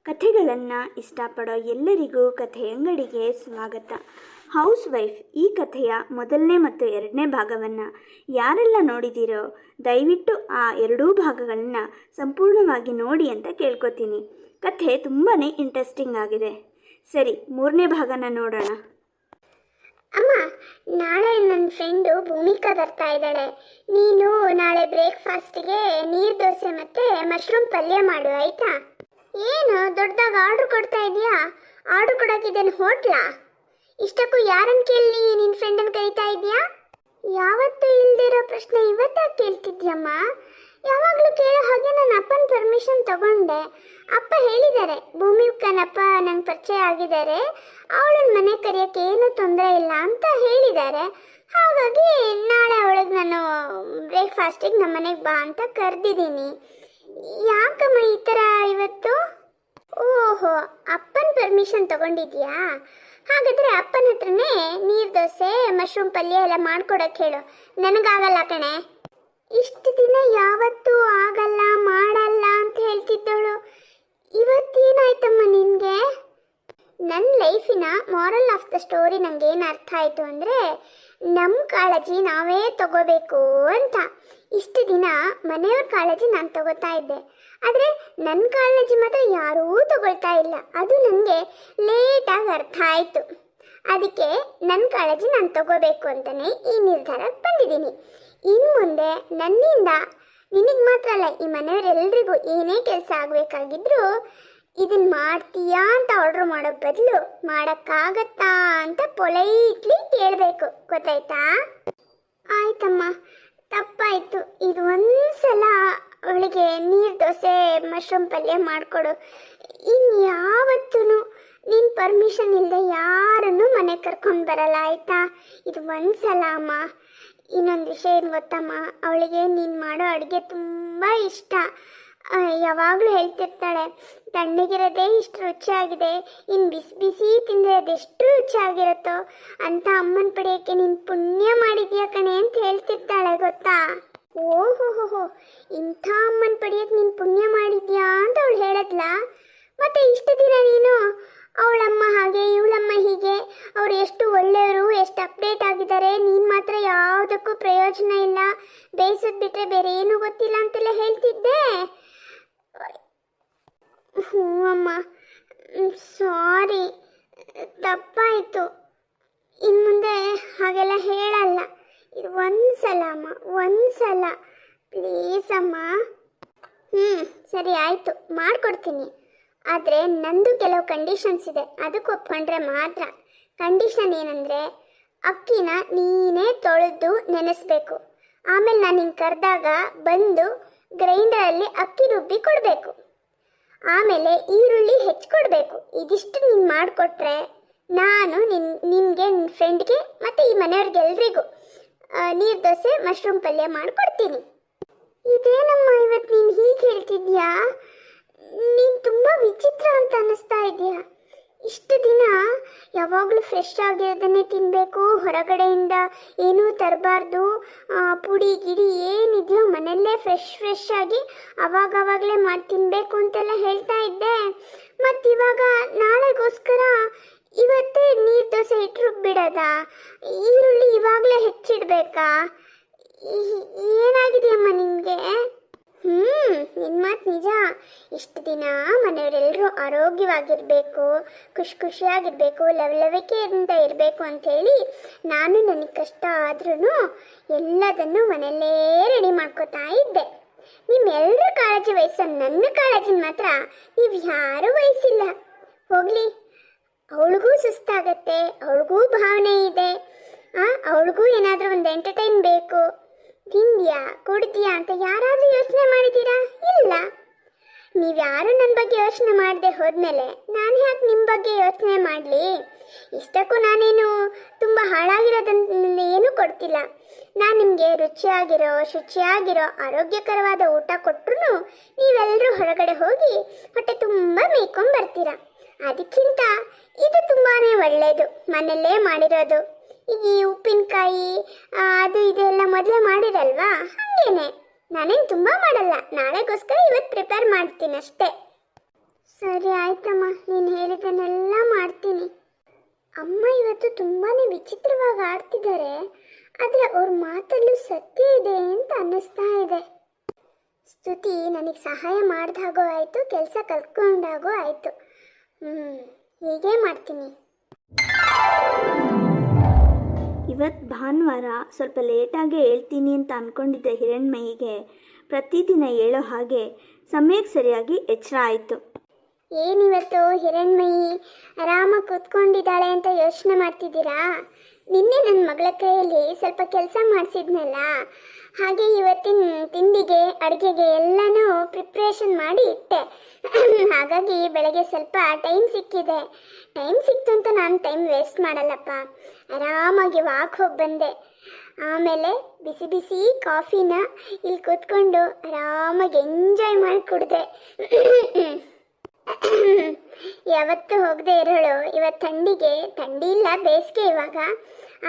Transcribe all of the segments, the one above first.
ಕಥೆಗಳನ್ನು ಇಷ್ಟಪಡೋ ಎಲ್ಲರಿಗೂ ಕಥೆಯಂಗಡಿಗೆ ಸ್ವಾಗತ. ಹೌಸ್ ವೈಫ್ ಈ ಕಥೆಯ ಮೊದಲನೇ ಮತ್ತು ಎರಡನೇ ಭಾಗವನ್ನು ಯಾರೆಲ್ಲ ನೋಡಿದ್ದೀರೋ ದಯವಿಟ್ಟು ಆ ಎರಡೂ ಭಾಗಗಳನ್ನು ಸಂಪೂರ್ಣವಾಗಿ ನೋಡಿ ಅಂತ ಕೇಳ್ಕೊತೀನಿ. ಕಥೆ ತುಂಬಾ ಇಂಟ್ರೆಸ್ಟಿಂಗ್ ಆಗಿದೆ. ಸರಿ, ಮೂರನೇ ಭಾಗನ ನೋಡೋಣ. ಅಮ್ಮ, ನಾಳೆ ನನ್ನ ಫ್ರೆಂಡು ಭೂಮಿಕಾ ಬರ್ತಾ ಇದ್ದಾಳೆ. ನೀನು ನಾಳೆ ಬ್ರೇಕ್ಫಾಸ್ಟ್ಗೆ ನೀರು ದೋಸೆ ಮತ್ತು ಮಶ್ರೂಮ್ ಪಲ್ಯ ಮಾಡು, ಆಯಿತಾ? ಏನು ದೊಡ್ಡದಾಗ ಆರ್ಡ್ರ್ ಕೊಡ್ತಾ ಇದೆಯಾ? ಆರ್ಡ್ರ್ ಕೊಡೋಕ್ಕಿದ್ದೇನು ಹೋಟ್ಲಾ? ಇಷ್ಟಕ್ಕೂ ಯಾರನ್ನು ಕೇಳಿ ನಿನ್ನ ಫ್ರೆಂಡನ್ನು ಕರೀತಾ ಇದೆಯಾ? ಯಾವತ್ತೂ ಇಲ್ದಿರೋ ಪ್ರಶ್ನೆ ಇವತ್ತಾಗಿ ಕೇಳ್ತಿದ್ಯಮ್ಮ? ಯಾವಾಗಲೂ ಕೇಳೋ ಹಾಗೆ ನನ್ನ ಅಪ್ಪನ ಪರ್ಮಿಷನ್ ತಗೊಂಡೆ. ಅಪ್ಪ ಹೇಳಿದ್ದಾರೆ, ಭೂಮಿಕನಪ್ಪ ನಂಗೆ ಪರಿಚಯ ಆಗಿದ್ದಾರೆ, ಅವಳನ್ನ ಮನೆ ಕರೆಯೋಕ್ಕೆ ಏನೂ ತೊಂದರೆ ಇಲ್ಲ ಅಂತ ಹೇಳಿದ್ದಾರೆ. ಹಾಗಾಗಿ ನಾಳೆ ಅವಳಿಗೆ ನಾನು ಬ್ರೇಕ್ಫಾಸ್ಟಿಗೆ ನಮ್ಮ ಮನೆಗೆ ಬಾ ಅಂತ ಕರೆದಿದ್ದೀನಿ. ಯಾಕಮ್ಮ ಈ ಥರ ಇವತ್ತು? ಓಹೋ, ಅಪ್ಪನ ಪರ್ಮಿಷನ್ ತಗೊಂಡಿದ್ಯಾ? ಹಾಗಾದರೆ ಅಪ್ಪನ ಹತ್ರನೇ ನೀರು ದೋಸೆ ಮಶ್ರೂಮ್ ಪಲ್ಯ ಎಲ್ಲ ಮಾಡ್ಕೊಡಕ್ಕೆ ಹೇಳು. ನನಗಾಗಲ್ಲ ಕಣೆ. ಇಷ್ಟು ದಿನ ಯಾವತ್ತೂ ಆಗಲ್ಲ ಮಾಡಲ್ಲ ಅಂತ ಹೇಳ್ತಿದ್ದವಳು ಇವತ್ತೇನಾಯ್ತಮ್ಮ ನಿನಗೆ? ನನ್ನ ಲೈಫಿನ ಮಾರಲ್ ಆಫ್ ದ ಸ್ಟೋರಿ ನನಗೇನು ಅರ್ಥ ಆಯಿತು ಅಂದರೆ, ನಮ್ಮ ಕಾಳಜಿ ನಾವೇ ತಗೋಬೇಕು ಅಂತ. ಇಷ್ಟು ದಿನ ಮನೆಯವ್ರ ಕಾಳಜಿ ನಾನು ತಗೋತಾ ಇದ್ದೆ, ಆದರೆ ನನ್ನ ಕಾಳಜಿ ಮಾತ್ರ ಯಾರೂ ತಗೊಳ್ತಾ ಇಲ್ಲ. ಅದು ನನಗೆ ಲೇಟಾಗಿ ಅರ್ಥ ಆಯಿತು. ಅದಕ್ಕೆ ನನ್ನ ಕಾಳಜಿ ನಾನು ತಗೋಬೇಕು ಅಂತಲೇ ಈ ನಿರ್ಧಾರಕ್ಕೆ ಬಂದಿದ್ದೀನಿ. ಇನ್ನು ಮುಂದೆ ನನ್ನಿಂದ ನಿನಗೆ ಮಾತ್ರ ಅಲ್ಲ, ಈ ಮನೆಯವರೆಲ್ಲರಿಗೂ ಏನೇ ಕೆಲಸ ಆಗಬೇಕಾಗಿದ್ರು ಇದನ್ನು ಮಾಡ್ತೀಯಾ ಅಂತ ಆರ್ಡ್ರ್ ಮಾಡೋ ಬದಲು ಮಾಡೋಕ್ಕಾಗತ್ತಾ ಅಂತ ಪೊಲೈಟ್ಲಿ ಕೇಳಬೇಕು, ಗೊತ್ತಾಯ್ತಾ? ಆಯ್ತಮ್ಮ, ತಪ್ಪಾಯಿತು. ಇದು ಒಂದ್ಸಲ ಅವಳಿಗೆ ನೀರು ದೋಸೆ ಮಶ್ರೂಮ್ ಪಲ್ಯ ಮಾಡಿಕೊಡು. ಇನ್ಯಾವತ್ತೂ ನಿನ್ನ ಪರ್ಮಿಷನ್ ಇಲ್ಲದೆ ಯಾರನ್ನು ಮನೆ ಕರ್ಕೊಂಡು ಬರಲ್ಲ, ಆಯಿತಾ? ಇದು ಒಂದ್ಸಲ ಅಮ್ಮ. ಇನ್ನೊಂದು ವಿಷಯ ಏನು ಗೊತ್ತಮ್ಮ, ಅವಳಿಗೆ ನೀನು ಮಾಡೋ ಅಡುಗೆ ತುಂಬ ಇಷ್ಟ. ಯಾವಾಗಲೂ ಹೇಳ್ತಿರ್ತಾಳೆ, ತಣ್ಣಗಿರೋದೇ ಇಷ್ಟು ರುಚಿಯಾಗಿದೆ, ಇನ್ನು ಬಿಸಿ ಬಿಸಿ ತಿಂದರೆ ಅದೆಷ್ಟು ರುಚಿಯಾಗಿರುತ್ತೋ ಅಂತ ಅಮ್ಮನ ಪಡೆಯೋಕ್ಕೆ ನೀನು ಪುಣ್ಯ ಮಾಡಿದ್ಯಾ ಕಣೆ ಅಂತ ಹೇಳ್ತಿರ್ತಾಳೆ, ಗೊತ್ತಾ? ಓಹೋ, ಇಂಥ ಅಮ್ಮನ ಪಡೆಯೋಕ್ಕೆ ನೀನು ಪುಣ್ಯ ಮಾಡಿದ್ಯಾ ಅಂತ ಅವಳು ಹೇಳದ್ಲ. ಮತ್ತು ಇಷ್ಟು ದಿನ ನೀನು ಅವಳಮ್ಮ ಹಾಗೆ ಇವಳಮ್ಮ ಹೀಗೆ, ಅವ್ರು ಎಷ್ಟು ಒಳ್ಳೆಯವರು, ಎಷ್ಟು ಅಪ್ಡೇಟ್ ಆಗಿದ್ದಾರೆ, ನೀನು ಮಾತ್ರ ಯಾವುದಕ್ಕೂ ಪ್ರಯೋಜನ ಇಲ್ಲ, ಬೇಯಿಸೋದು ಬಿಟ್ಟರೆ ಬೇರೆ ಏನೂ ಗೊತ್ತಿಲ್ಲ ಅಂತೆಲ್ಲ ಹೇಳ್ತಿದ್ದೆ. ಹ್ಞೂ ಅಮ್ಮ, ಸಾರಿ, ತಪ್ಪಾಯಿತು. ಇನ್ನು ಮುಂದೆ ಹಾಗೆಲ್ಲ ಹೇಳಲ್ಲ. ಇದು ಒಂದ್ಸಲ ಅಮ್ಮ, ಒಂದ್ಸಲ ಪ್ಲೀಸ್ ಅಮ್ಮ. ಸರಿ ಆಯಿತು, ಮಾಡಿಕೊಡ್ತೀನಿ. ಆದರೆ ನಂದು ಕೆಲವು ಕಂಡೀಷನ್ಸ್ ಇದೆ, ಅದಕ್ಕೆ ಒಪ್ಕೊಂಡ್ರೆ ಮಾತ್ರ. ಕಂಡೀಷನ್ ಏನಂದರೆ, ಅಕ್ಕಿನ ನೀನೇ ತೊಳೆದು ನೆನೆಸ್ಬೇಕು. ಆಮೇಲೆ ನಾನು ನಿನ್ನ ಕರೆದಾಗ ಬಂದು ಗ್ರೈಂಡರಲ್ಲಿ ಅಕ್ಕಿ ರುಬ್ಬಿ ಕೊಡಬೇಕು. ಆಮೇಲೆ ಈರುಳ್ಳಿ ಹೆಚ್ಚಿಕೊಡ್ಬೇಕು. ಇದಿಷ್ಟು ನೀನು ಮಾಡಿಕೊಟ್ರೆ ನಾನು ನಿನಗೆ, ನಿನ್ನ ಫ್ರೆಂಡ್ಗೆ ಮತ್ತು ಈ ಮನೆಯವ್ರಿಗೆಲ್ರಿಗೂ ನೀರು ದೋಸೆ ಮಶ್ರೂಮ್ ಪಲ್ಯ ಮಾಡಿಕೊಡ್ತೀನಿ. ಇದೇನಮ್ಮ ಇವತ್ತು ನೀನು ಹೀಗೆ ಹೇಳ್ತಿದ್ಯಾ? ನೀನು ತುಂಬ ವಿಚಿತ್ರ ಅಂತ ಅನ್ನಿಸ್ತಾ ಇದೆಯಾ? ಇಷ್ಟು ದಿನ ಯಾವಾಗಲೂ ಫ್ರೆಶ್ ಆಗಿರೋದನ್ನೇ ತಿನ್ನಬೇಕು, ಹೊರಗಡೆಯಿಂದ ಏನೂ ತರಬಾರ್ದು, ಪುಡಿ ಗಿಡಿ ಏನಿದೆಯೋ ಮನೆಯಲ್ಲೇ ಫ್ರೆಶ್ ಆಗಿ ಅವಾಗವಾಗಲೇ ಮಾಡಿ ತಿನ್ನಬೇಕು ಅಂತೆಲ್ಲ ಹೇಳ್ತಾ ಇದ್ದೆ. ಮತ್ತಿವಾಗ ನಾಳೆಗೋಸ್ಕರ ಇವತ್ತೇ ನೀರು ದೋಸೆ ಇಟ್ಟು ರುಬ್ಬಿಡೋದಾ? ಈರುಳ್ಳಿ ಇವಾಗಲೇ ಹೆಚ್ಚಿಡಬೇಕಾ? ಏನಾಗಿದೆಯಮ್ಮ ನಿನಗೆ? ನಿನ್ನ ಮಾತು ನಿಜ. ಇಷ್ಟು ದಿನ ಮನೆಯವರೆಲ್ಲರೂ ಆರೋಗ್ಯವಾಗಿರಬೇಕು, ಖುಷಿಯಾಗಿರಬೇಕು, ಲವಲವಿಕೆಯಿಂದ ಇರಬೇಕು ಅಂಥೇಳಿ ನಾನು ನನಗೆ ಕಷ್ಟ ಆದ್ರೂ ಎಲ್ಲದನ್ನು ಮನೆಯಲ್ಲೇ ರೆಡಿ ಮಾಡ್ಕೋತಾ ಇದ್ದೆ. ನಿಮ್ಮೆಲ್ಲರೂ ಕಾಳಜಿ ವಹಿಸೋ ನನ್ನ ಕಾಳಜಿನ ಮಾತ್ರ ನೀವು ಯಾರೂ ವಹಿಸಿಲ್ಲ. ಹೋಗಲಿ, ಅವಳಿಗೂ ಸುಸ್ತಾಗತ್ತೆ, ಅವಳಿಗೂ ಭಾವನೆ ಇದೆ, ಅವಳಿಗೂ ಏನಾದರೂ ಒಂದು ಎಂಟರ್ಟೈನ್ ಬೇಕು. ತಿಂದ್ಯಾ ಕುಡ್ದ್ಯಾ ಅಂತ ಯಾರಾದರೂ ಯೋಚನೆ ಮಾಡಿದ್ದೀರಾ? ಇಲ್ಲ. ನೀವ್ಯಾರು ನನ್ನ ಬಗ್ಗೆ ಯೋಚನೆ ಮಾಡದೆ ಹೋದ್ಮೇಲೆ ನಾನು ಯಾಕೆ ನಿಮ್ಮ ಬಗ್ಗೆ ಯೋಚನೆ ಮಾಡಲಿ? ಇಷ್ಟಕ್ಕೂ ನಾನೇನು ತುಂಬ ಹಾಳಾಗಿರೋದನ್ನ ಏನೂ ಕೊಡ್ತಿಲ್ಲ. ನಾನು ನಿಮಗೆ ರುಚಿಯಾಗಿರೋ, ಶುಚಿಯಾಗಿರೋ, ಆರೋಗ್ಯಕರವಾದ ಊಟ ಕೊಟ್ಟರು ನೀವೆಲ್ಲರೂ ಹೊರಗಡೆ ಹೋಗಿ ಹೊಟ್ಟೆ ತುಂಬ ಮೇಯ್ಕೊಂಬರ್ತೀರ. ಅದಕ್ಕಿಂತ ಇದು ತುಂಬಾ ಒಳ್ಳೆಯದು, ಮನೆಯಲ್ಲೇ ಮಾಡಿರೋದು. ಈಗ ಈ ಉಪ್ಪಿನಕಾಯಿ ಅದು ಇದೆಲ್ಲ ಮೊದಲೇ ಮಾಡಿರಲ್ವಾ, ಹಾಗೇನೆ. ನಾನೇನು ತುಂಬ ಮಾಡಲ್ಲ, ನಾಳೆಗೋಸ್ಕರ ಇವತ್ತು ಪ್ರಿಪೇರ್ ಮಾಡ್ತೀನಿ ಅಷ್ಟೇ. ಸರಿ ಆಯ್ತಮ್ಮ, ನೀನು ಹೇಳಿದ್ದನ್ನೆಲ್ಲ ಮಾಡ್ತೀನಿ. ಅಮ್ಮ ಇವತ್ತು ತುಂಬಾ ವಿಚಿತ್ರವಾಗಿ ಆಡ್ತಿದ್ದಾರೆ, ಆದರೆ ಅವ್ರ ಮಾತಲ್ಲೂ ಸತ್ಯ ಇದೆ ಅಂತ ಅನ್ನಿಸ್ತಾ ಇದೆ. ಸ್ತುತಿ ನನಗೆ ಸಹಾಯ ಮಾಡಿದಾಗೂ ಆಯಿತು, ಕೆಲಸ ಕಲ್ತ್ಕೊಂಡಾಗೂ ಆಯಿತು. ಹೀಗೆ ಮಾಡ್ತೀನಿ. ಇವತ್ತು ಭಾನುವಾರ ಸ್ವಲ್ಪ ಲೇಟಾಗೆ ಹೇಳ್ತೀನಿ ಅಂತ ಅಂದ್ಕೊಂಡಿದ್ದೆ ಹಿರಣ್ಮಯಿಗೆ ಪ್ರತಿದಿನ ಹೇಳೋ ಹಾಗೆ ಸಮಯಕ್ಕೆ ಸರಿಯಾಗಿ ಎಚ್ಚರ ಆಯಿತು. ಏನಿವತ್ತು ಹಿರಣ್ಮಯಿ ಆರಾಮಾಗಿ ಕೂತ್ಕೊಂಡಿದ್ದಾಳೆ ಅಂತ ಯೋಚನೆ ಮಾಡ್ತಿದ್ದೀರಾ? ನಿನ್ನೆ ನನ್ನ ಮಗಳ ಕೈಯಲ್ಲಿ ಸ್ವಲ್ಪ ಕೆಲಸ ಮಾಡಿಸಿದ್ನಲ್ಲ, ಹಾಗೆ ಇವತ್ತಿನ ತಿಂಡಿಗೆ ಅಡುಗೆಗೆ ಎಲ್ಲನೂ ಪ್ರಿಪ್ರೇಷನ್ ಮಾಡಿ ಇಟ್ಟೆ. ಹಾಗಾಗಿ ಬೆಳಗ್ಗೆ ಸ್ವಲ್ಪ ಟೈಮ್ ಸಿಕ್ಕಿದೆ. ಟೈಮ್ ಸಿಕ್ತು ಅಂತ ನಾನು ಟೈಮ್ ವೇಸ್ಟ್ ಮಾಡಲ್ಲಪ್ಪ. ಆರಾಮಾಗಿ ವಾಕ್ ಹೋಗಿ ಬಂದೆ. ಆಮೇಲೆ ಬಿಸಿ ಬಿಸಿ ಕಾಫಿನ ಇಲ್ಲಿ ಕೂತ್ಕೊಂಡು ಆರಾಮಾಗಿ ಎಂಜಾಯ್ ಮಾಡಿ ಕುಡಿದೆ. ಯಾವತ್ತು ಹೋಗದೆ ಇರೋಳು ಇವತ್ತು ಥಂಡಿ ಇಲ್ಲ, ಬೇಸಿಗೆ ಇವಾಗ,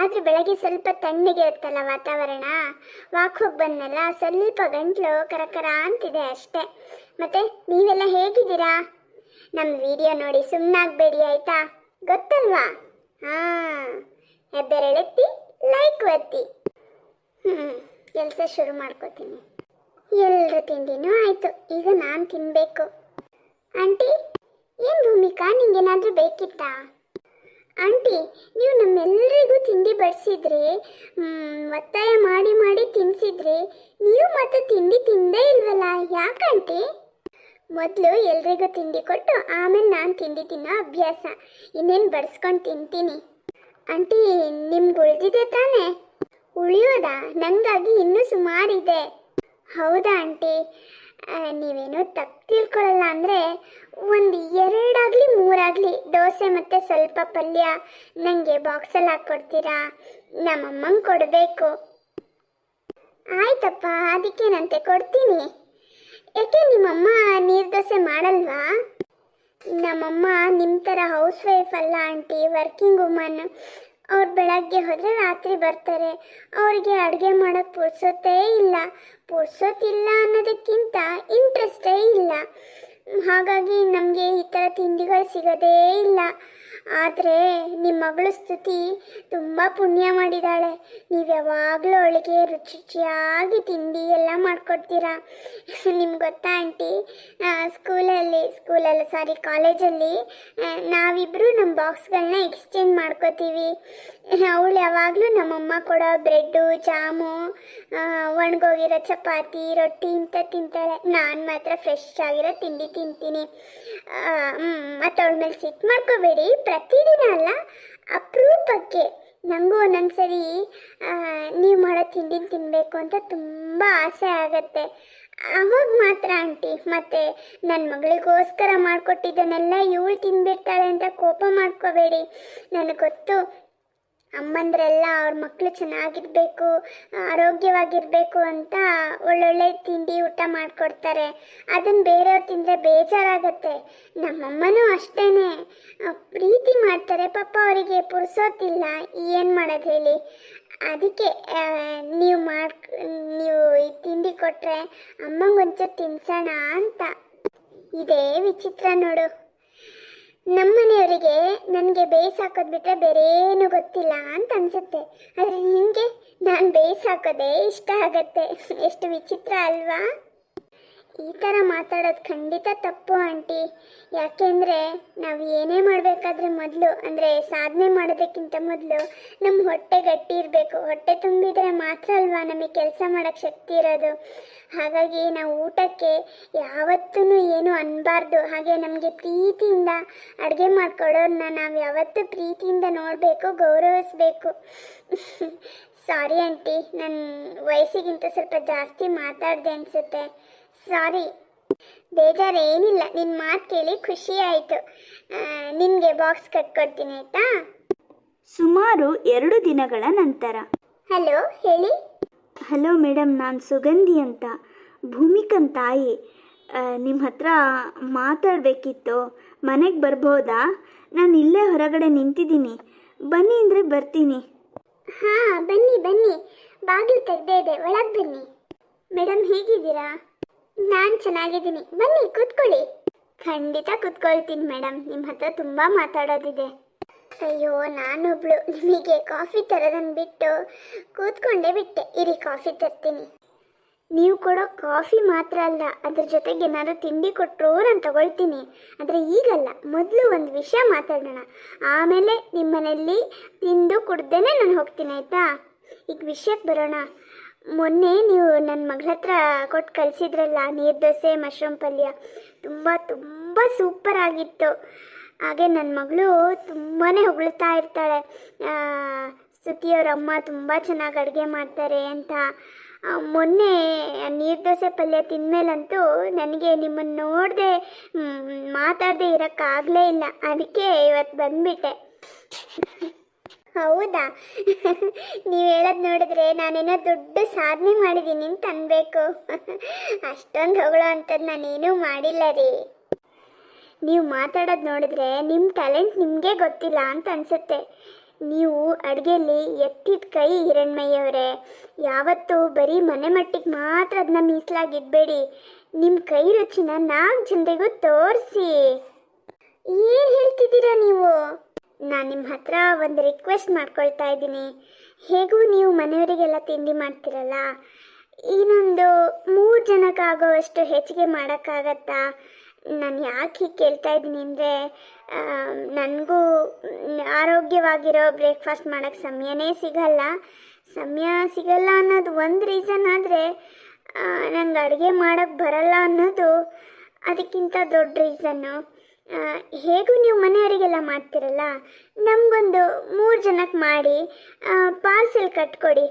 ಆದರೆ ಬೆಳಗ್ಗೆ ಸ್ವಲ್ಪ ತಣ್ಣಗೆ ಇರುತ್ತಲ್ಲ ವಾತಾವರಣ. ವಾಕ್ ಹೋಗಿ ಬಂದಲ್ಲ, ಸ್ವಲ್ಪ ಗಂಟ್ಲು ಕರಕರ ಅಂತಿದೆ ಅಷ್ಟೇ. ಮತ್ತೆ ನೀವೆಲ್ಲ ಹೇಗಿದ್ದೀರಾ? ನಮ್ಮ ವಿಡಿಯೋ ನೋಡಿ ಸುಮ್ಮನಾಗಬೇಡಿ ಆಯಿತಾ, ಗೊತ್ತಲ್ವಾ? ಹಾಂ, ಹೆಬ್ಬೆರಳೆತ್ತಿ ಲೈಕ್ ಒತ್ತಿ. ಕೆಲಸ ಶುರು ಮಾಡ್ಕೋತೀನಿ. ಎಲ್ಲರ ತಿಂಡಿನೂ ಆಯಿತು, ಈಗ ನಾನು ತಿನ್ನಬೇಕು. ಆಂಟಿ, ಏನು ಭೂಮಿಕಾ, ನಿಂಗೇನಾದರೂ ಬೇಕಿತ್ತಾ? ಆಂಟಿ, ನೀವು ನಮ್ಮೆಲ್ಲರಿಗೂ ತಿಂಡಿ ಬಡಿಸಿದ್ರಿ, ಒತ್ತಾಯ ಮಾಡಿ ಮಾಡಿ ತಿನ್ನಿಸಿದ್ರಿ, ನೀವು ಮತ್ತೆ ತಿಂಡಿ ತಿಂದೇ ಇಲ್ವಲ್ಲ, ಯಾಕಂಟಿ? ಮೊದಲು ಎಲ್ರಿಗೂ ತಿಂಡಿ ಕೊಟ್ಟು ಆಮೇಲೆ ನಾನು ತಿಂಡಿ ತಿನ್ನೋ ಅಭ್ಯಾಸ. ಇನ್ನೇನು ಬಡಿಸ್ಕೊಂಡು ತಿಂತೀನಿ. ಆಂಟಿ, ನಿಮ್ಗೆ ಉಳಿದಿದೆ ತಾನೇ? ಉಳಿಯೋದಾ? ನನಗಾಗಿ ಇನ್ನೂ ಸುಮಾರಿದೆ. ಹೌದಾ ಆಂಟಿ? ನೀವೇನೋ ತಪ್ಪು ತಿಳ್ಕೊಳ್ಳಲ್ಲ ಅಂದರೆ ಒಂದು 2 3 ದೋಸೆ ಮತ್ತು ಸ್ವಲ್ಪ ಪಲ್ಯ ನನಗೆ ಬಾಕ್ಸಲ್ಲಿ ಹಾಕ್ಕೊಡ್ತೀರಾ? ನಮ್ಮಮ್ಮಂಗೆ ಕೊಡಬೇಕು. ಆಯ್ತಪ್ಪ, ಅದಕ್ಕೇನಂತೆ, ಕೊಡ್ತೀನಿ. ಯಾಕೆ ನಿಮ್ಮಮ್ಮ ನೀರು ದೋಸೆ ಮಾಡಲ್ವಾ? ನಮ್ಮಮ್ಮ ನಿಮ್ಮ ಥರ ಹೌಸ್ ವೈಫ್ ಅಲ್ಲ ಆಂಟಿ, ವರ್ಕಿಂಗ್ ವುಮನ್. ಅವ್ರು ಬೆಳಗ್ಗೆ ಹೋದರೆ ರಾತ್ರಿ ಬರ್ತಾರೆ. ಅವ್ರಿಗೆ ಅಡುಗೆ ಮಾಡೋಕ್ಕೆ ಪುರ್ಸೊತ್ತಿಲ್ಲ ಅನ್ನೋದಕ್ಕಿಂತ ಇಂಟ್ರೆಸ್ಟೇ ಇಲ್ಲ. ಹಾಗಾಗಿ ನಮಗೆ ಈ ಥರ ತಿಂಡಿಗಳು ಸಿಗೋದೇ ಇಲ್ಲ. ಆದರೆ ನಿಮ್ಮ ಮಗಳು ಸ್ತುತಿ ತುಂಬ ಪುಣ್ಯ ಮಾಡಿದ್ದಾಳೆ. ನೀವು ಯಾವಾಗಲೂ ಅವಳಿಗೆ ರುಚಿಯಾಗಿ ತಿಂಡಿ ಎಲ್ಲ ಮಾಡಿಕೊಡ್ತೀರಾ. ನಿಮ್ಗೆ ಗೊತ್ತಾ ಆಂಟಿ, ಕಾಲೇಜಲ್ಲಿ ನಾವಿಬ್ಬರು ನಮ್ಮ ಬಾಕ್ಸ್ಗಳನ್ನ ಎಕ್ಸ್ಚೇಂಜ್ ಮಾಡ್ಕೋತೀವಿ. ಅವಳು ಯಾವಾಗಲೂ ನಮ್ಮಮ್ಮ ಕೊಡೋ ಬ್ರೆಡ್ಡು, ಜಾಮು, ಒಣಗೋಗಿರೋ ಚಪಾತಿ, ರೊಟ್ಟಿ ಇಂಥ ತಿಂತಾಳೆ. ನಾನು ಮಾತ್ರ ಫ್ರೆಶ್ ಆಗಿರೋ ತಿಂಡಿ ತಿಂತೀನಿ. ಮತ್ತು ಅವಳ ಮೇಲೆ ಸಿಟ್ಟು ಮಾಡ್ಕೋಬೇಡಿ, ಪ್ರತಿದಿನ ಅಲ್ಲ, ಅಪರೂಪಕ್ಕೆ. ನನಗೂ ಒಂದೊಂದ್ಸರಿ ನೀವು ಮಾಡೋ ತಿಂಡಿನ ತಿನ್ನಬೇಕು ಅಂತ ತುಂಬ ಆಸೆ ಆಗತ್ತೆ. ಅವಾಗ ಮಾತ್ರ ಆಂಟಿ. ಮತ್ತು ನನ್ನ ಮಗಳಿಗೋಸ್ಕರ ಮಾಡಿಕೊಟ್ಟಿದ್ದನ್ನೆಲ್ಲ ಇವಳು ತಿಂದ್ಬಿಡ್ತಾಳೆ ಅಂತ ಕೋಪ ಮಾಡ್ಕೋಬೇಡಿ. ನನಗೆ ಗೊತ್ತು, ಅಮ್ಮಂದ್ರೆಲ್ಲ ಅವ್ರ ಮಕ್ಕಳು ಚೆನ್ನಾಗಿರಬೇಕು, ಆರೋಗ್ಯವಾಗಿರಬೇಕು ಅಂತ ಒಳ್ಳೊಳ್ಳೆ ತಿಂಡಿ ಊಟ ಮಾಡಿಕೊಡ್ತಾರೆ. ಅದನ್ನು ಬೇರೆಯವ್ರು ತಿಂದರೆ ಬೇಜಾರಾಗತ್ತೆ. ನಮ್ಮಮ್ಮನೂ ಅಷ್ಟೇ ಪ್ರೀತಿ ಮಾಡ್ತಾರೆ. ಪಾಪ ಅವರಿಗೆ ಪುರ್ಸೋತಿಲ್ಲ, ಏನು ಮಾಡೋದು ಹೇಳಿ. ಅದಕ್ಕೆ ನೀವು ಈ ತಿಂಡಿ ಕೊಟ್ಟರೆ ಅಮ್ಮಂಗೊಂಚೂರು ತಿನ್ಸೋಣ ಅಂತ. ಇದೇ ವಿಚಿತ್ರ ನೋಡು, ನಮ್ಮನೆಯವರಿಗೆ ನನಗೆ ಬೇಯಿಸಿ ಹಾಕೋದು ಬಿಟ್ಟರೆ ಬೇರೆ ಏನೂ ಗೊತ್ತಿಲ್ಲ ಅಂತ ಅನಿಸುತ್ತೆ. ಆದರೆ ನಿನಗೆ ನಾನು ಬೇಯಿಸಿ ಹಾಕೋದೇ ಇಷ್ಟ ಆಗತ್ತೆ. ಎಷ್ಟು ವಿಚಿತ್ರ ಅಲ್ವಾ? ಈ ಥರ ಮಾತಾಡೋದು ಖಂಡಿತ ತಪ್ಪು ಆಂಟಿ. ಯಾಕೆಂದರೆ ನಾವು ಏನೇ ಮಾಡಬೇಕಾದ್ರೆ ಮೊದಲು, ಅಂದರೆ ಸಾಧನೆ ಮಾಡೋದಕ್ಕಿಂತ ಮೊದಲು ನಮ್ಮ ಹೊಟ್ಟೆ ಗಟ್ಟಿ ಇರಬೇಕು. ಹೊಟ್ಟೆ ತುಂಬಿದರೆ ಮಾತ್ರ ಅಲ್ವಾ ನಮಗೆ ಕೆಲಸ ಮಾಡೋಕ್ಕೆ ಶಕ್ತಿ ಇರೋದು. ಹಾಗಾಗಿ ನಾವು ಊಟಕ್ಕೆ ಯಾವತ್ತೂ ಏನೂ ಅನ್ನಬಾರ್ದು. ಹಾಗೆ ನಮಗೆ ಪ್ರೀತಿಯಿಂದ ಅಡುಗೆ ಮಾಡಿಕೊಡೋರನ್ನ ನಾವು ಯಾವತ್ತೂ ಪ್ರೀತಿಯಿಂದ ನೋಡಬೇಕು, ಗೌರವಿಸಬೇಕು. ಸಾರಿ ಆಂಟಿ, ನನ್ನ ವಯಸ್ಸಿಗಿಂತ ಸ್ವಲ್ಪ ಜಾಸ್ತಿ ಮಾತಾಡಿದೆ ಅನಿಸುತ್ತೆ. ಸಾರಿ, ಬೇಜಾರೇನಿಲ್ಲ. ನಿನ್ನ ಮಾತು ಕೇಳಿ ಖುಷಿ ಆಯಿತು. ನಿನಗೆ ಬಾಕ್ಸ್ ಕಟ್ಕೊಡ್ತೀನಿ ಆಯಿತಾ? ಸುಮಾರು 2 ದಿನಗಳ ನಂತರ. ಹಲೋ, ಹೇಳಿ. ಹಲೋ ಮೇಡಮ್, ನಾನು ಸುಗಂಧಿ ಅಂತ, ಭೂಮಿಕನ್ ತಾಯಿ. ನಿಮ್ಮ ಹತ್ರ ಮಾತಾಡಬೇಕಿತ್ತು. ಮನೆಗೆ ಬರ್ಬೋದಾ? ನಾನು ಇಲ್ಲೇ ಹೊರಗಡೆ ನಿಂತಿದ್ದೀನಿ, ಬನ್ನಿ ಅಂದರೆ ಬರ್ತೀನಿ. ಹಾಂ, ಬನ್ನಿ, ಬಾಗಿಲು ತೆಗೆದೇ ಇದೆ, ಒಳಗೆ ಬನ್ನಿ. ಮೇಡಮ್ ಹೇಗಿದ್ದೀರಾ? ನಾನು ಚೆನ್ನಾಗಿದ್ದೀನಿ, ಬನ್ನಿ ಕೂತ್ಕೊಳ್ಳಿ. ಖಂಡಿತ ಕುತ್ಕೊಳ್ತೀನಿ ಮೇಡಮ್, ನಿಮ್ಮ ಹತ್ರ ತುಂಬ ಮಾತಾಡೋದಿದೆ. ಅಯ್ಯೋ, ನಾನೊಬ್ಳು ನಿಮಗೆ ಕಾಫಿ ತರೋದನ್ನು ಬಿಟ್ಟು ಕೂತ್ಕೊಂಡೇ ಬಿಟ್ಟೆ. ಇರಿ, ಕಾಫಿ ತರ್ತೀನಿ. ನೀವು ಕೊಡೋ ಕಾಫಿ ಮಾತ್ರ ಅಲ್ಲ, ಅದ್ರ ಜೊತೆಗೆ ಏನಾದ್ರು ತಿಂಡಿ ಕೊಟ್ಟರು ನಾನು ತಗೊಳ್ತೀನಿ. ಆದರೆ ಈಗಲ್ಲ, ಮೊದಲು ಒಂದು ವಿಷಯ ಮಾತಾಡೋಣ, ಆಮೇಲೆ ನಿಮ್ಮ ಮನೆಯಲ್ಲಿ ತಿಂದು ಕುಡ್ದೇನೆ ನಾನು ಹೋಗ್ತೀನಿ, ಆಯಿತಾ? ಈಗ ವಿಷಯಕ್ಕೆ ಬರೋಣ. ಮೊನ್ನೆ ನೀವು ನನ್ನ ಮಗಳ ಹತ್ರ ಕೊಟ್ಟು ಕಳಿಸಿದ್ರಲ್ಲ ನೀರು ದೋಸೆ ಮಶ್ರೂಮ್ ಪಲ್ಯ, ತುಂಬ ತುಂಬ ಸೂಪರ್ ಆಗಿತ್ತು. ಹಾಗೆ ನನ್ನ ಮಗಳು ತುಂಬಾ ಹೊಗಳ್ತಾ ಇರ್ತಾಳೆ, ಸ್ತುತಿಯವ್ರ ಅಮ್ಮ ತುಂಬ ಚೆನ್ನಾಗಿ ಅಡುಗೆ ಮಾಡ್ತಾರೆ ಅಂತ. ಮೊನ್ನೆ ನೀರು ದೋಸೆ ಪಲ್ಯ ತಿಂದಮೇಲಂತೂ ನನಗೆ ನಿಮ್ಮನ್ನು ನೋಡದೆ ಮಾತಾಡದೆ ಇರೋಕ್ಕಾಗಲೇ ಇಲ್ಲ. ಅದಕ್ಕೆ ಇವತ್ತು ಬಂದುಬಿಟ್ಟೆ. ಹೌದಾ? ನೀವು ಹೇಳೋದು ನೋಡಿದ್ರೆ ನಾನೇನೋ ದೊಡ್ಡ ಸಾಧನೆ ಮಾಡಿದ್ದೀನಿ ಅಂತ ಅನ್ಬೇಕು. ಅಷ್ಟೊಂದು ಹೊಗಳೋ ಅಂಥದ್ದು ನಾನೇನೂ ಮಾಡಿಲ್ಲ ರೀ. ನೀವು ಮಾತಾಡೋದು ನೋಡಿದ್ರೆ ನಿಮ್ಮ ಟ್ಯಾಲೆಂಟ್ ನಿಮಗೆ ಗೊತ್ತಿಲ್ಲ ಅಂತ ಅನಿಸುತ್ತೆ. ನೀವು ಅಡುಗೆಯಲ್ಲಿ ಎತ್ತಿದ ಕೈ ಹಿರಣ್ಮಯ್ಯವರೇ. ಯಾವತ್ತೂ ಬರೀ ಮನೆ ಮಟ್ಟಿಗೆ ಮಾತ್ರ ಅದನ್ನ ಮೀಸಲಾಗಿಡಬೇಡಿ. ನಿಮ್ಮ ಕೈ ರುಚಿನ 4 ಜನರಿಗೂ ತೋರಿಸಿ. ಏನು ಹೇಳ್ತಿದ್ದೀರಾ ನೀವು? ನಾನು ನಿಮ್ಮ ಹತ್ರ ಒಂದು ರಿಕ್ವೆಸ್ಟ್ ಮಾಡ್ಕೊಳ್ತಾ ಇದ್ದೀನಿ. ಹೇಗೂ ನೀವು ಮನೆಯವರಿಗೆಲ್ಲ ತಿಂಡಿ ಮಾಡ್ತಿರಲ್ಲ, ಇನ್ನೊಂದು 3 ಜನಕ್ಕಾಗೋವಷ್ಟು ಹೆಚ್ಚಿಗೆ ಮಾಡೋಕ್ಕಾಗತ್ತಾ? ನಾನು ಯಾಕೆ ಹೀಗೆ ಕೇಳ್ತಾ ಇದ್ದೀನಿ ಅಂದರೆ, ನನಗೂ ಆರೋಗ್ಯವಾಗಿರೋ ಬ್ರೇಕ್ಫಾಸ್ಟ್ ಮಾಡೋಕ್ಕೆ ಸಮಯನೇ ಸಿಗಲ್ಲ ಅನ್ನೋದು ಒಂದು ರೀಸನ್. ಆದರೆ ನಂಗೆ ಅಡುಗೆ ಮಾಡೋಕ್ಕೆ ಬರಲ್ಲ ಅನ್ನೋದು ಅದಕ್ಕಿಂತ ದೊಡ್ಡ ರೀಸನ್ನು. ಹೇಗೂ ನೀವು ಮನೆಯವರಿಗೆಲ್ಲ ಮಾಡ್ತಿರಲ್ಲ, ನಮಗೊಂದು 3 ಜನಕ್ಕೆ ಮಾಡಿ ಪಾರ್ಸೆಲ್ ಕಟ್ಕೊಡಿ.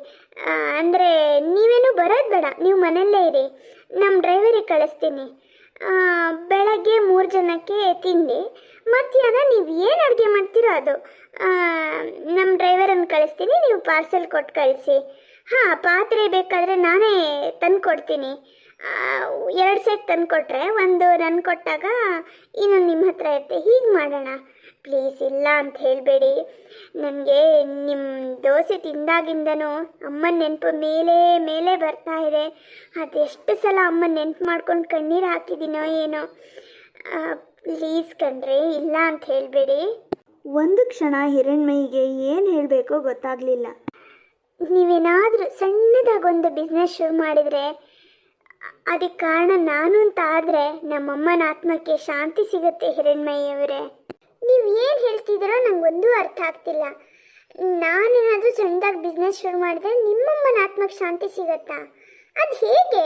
ಅಂದರೆ ನೀವೇನು ಬರೋದು ಬೇಡ, ನೀವು ಮನೆಯಲ್ಲೇ ಇರಿ, ನಮ್ಮ ಡ್ರೈವರಿಗೆ ಕಳಿಸ್ತೀನಿ. ಬೆಳಗ್ಗೆ 3 ಜನಕ್ಕೆ ತಿಂಡಿ, ಮಧ್ಯಾಹ್ನ ನೀವು ಏನು ಅಡುಗೆ ಮಾಡ್ತೀರೋ ಅದು ನಮ್ಮ ಡ್ರೈವರನ್ನು ಕಳಿಸ್ತೀನಿ, ನೀವು ಪಾರ್ಸೆಲ್ ಕೊಟ್ಟು ಕಳಿಸಿ. ಹಾಂ, ಪಾತ್ರೆ ಬೇಕಾದರೆ ನಾನೇ ತಂದು ಕೊಡ್ತೀನಿ. 2 ಸೆಟ್ ತಂದು ಕೊಟ್ಟರೆ ಒಂದು ನನ್ನ ಕೊಟ್ಟಾಗ ಇನ್ನೊಂದು ನಿಮ್ಮ ಹತ್ರ ಇರುತ್ತೆ. ಹೀಗೆ ಮಾಡೋಣ ಪ್ಲೀಸ್. ಇಲ್ಲ ಅಂತ ಹೇಳಬೇಡಿ. ನನಗೆ ನಿಮ್ಮ ದೋಸೆ ತಿಂದಾಗಿಂದನೂ ಅಮ್ಮನ ನೆನಪು ಮೇಲೆ ಬರ್ತಾ ಇದೆ. ಅದೆಷ್ಟು ಸಲ ಅಮ್ಮನ ನೆನಪು ಮಾಡ್ಕೊಂಡು ಕಣ್ಣೀರು ಹಾಕಿದ್ದೀನೋ ಏನೋ. ಪ್ಲೀಸ್ ಕಣ್ರಿ, ಇಲ್ಲ ಅಂತ ಹೇಳಬೇಡಿ. ಒಂದು ಕ್ಷಣ ಹಿರಣ್ಮಯಿಗೆ ಏನು ಹೇಳಬೇಕೋ ಗೊತ್ತಾಗಲಿಲ್ಲ. ನೀವೇನಾದರೂ ಸಣ್ಣದಾಗೊಂದು ಬಿಸ್ನೆಸ್ ಶುರು ಮಾಡಿದರೆ ಅದಕ್ಕೆ ಕಾರಣ ನಾನು ಅಂತ ಆದರೆ ನಮ್ಮಮ್ಮನ ಆತ್ಮಕ್ಕೆ ಶಾಂತಿ ಸಿಗುತ್ತೆ ಹಿರಣ್ಮಯಿಯವರೇ. ನೀವು ಏನು ಹೇಳ್ತಿದ್ದೀರೋ ನಂಗೊಂದು ಅರ್ಥ ಆಗ್ತಿಲ್ಲ. ನಾನೇನಾದರೂ ಸಣ್ಣದಾಗಿ ಬಿಸ್ನೆಸ್ ಶುರು ಮಾಡಿದ್ರೆ ನಿಮ್ಮಮ್ಮನ ಆತ್ಮಕ್ಕೆ ಶಾಂತಿ ಸಿಗತ್ತಾ? ಅದು ಹೇಗೆ?